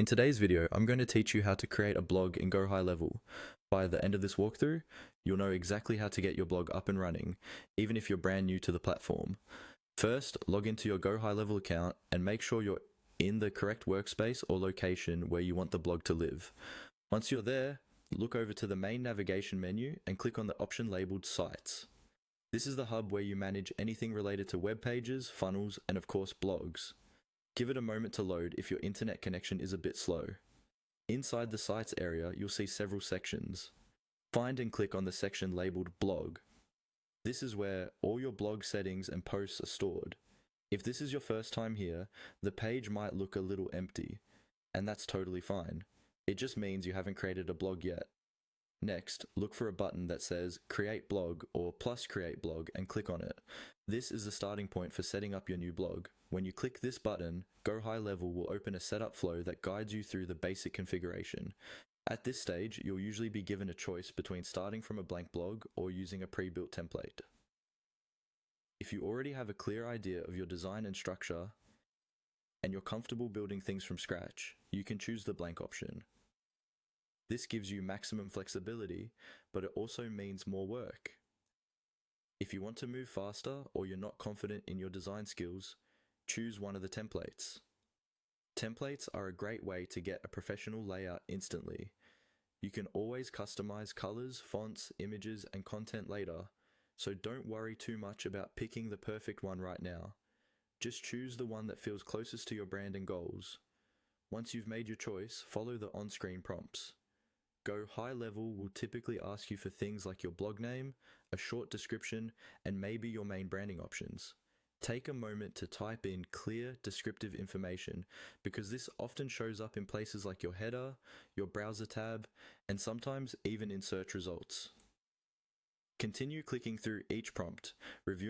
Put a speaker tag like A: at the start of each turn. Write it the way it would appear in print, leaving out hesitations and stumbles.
A: In today's video, I'm going to teach you how to create a blog in Go High Level. By the end of this walkthrough, you'll know exactly how to get your blog up and running, even if you're brand new to the platform. First, log into your Go High Level account and make sure you're in the correct workspace or location where you want the blog to live. Once you're there, look over to the main navigation menu and click on the option labeled Sites. This is the hub where you manage anything related to web pages, funnels, and of course blogs. Give it a moment to load if your internet connection is a bit slow. Inside the Sites area, you'll see several sections. Find and click on the section labeled Blog. This is where all your blog settings and posts are stored. If this is your first time here, the page might look a little empty, and that's totally fine. It just means you haven't created a blog yet. Next, look for a button that says Create Blog or plus Create Blog and click on it. This is the starting point for setting up your new blog. When you click this button, Go High Level will open a setup flow that guides you through the basic configuration. At this stage, you'll usually be given a choice between starting from a blank blog or using a pre-built template. If you already have a clear idea of your design and structure, and you're comfortable building things from scratch, you can choose the blank option. This gives you maximum flexibility, but it also means more work. If you want to move faster or you're not confident in your design skills, choose one of the templates. Templates are a great way to get a professional layout instantly. You can always customize colors, fonts, images, and content later, so don't worry too much about picking the perfect one right now. Just choose the one that feels closest to your brand and goals. Once you've made your choice, follow the on-screen prompts. Go High Level will typically ask you for things like your blog name, a short description, and maybe your main branding options. Take a moment to type in clear, descriptive information because this often shows up in places like your header, your browser tab, and sometimes even in search results. Continue clicking through each prompt, reviewing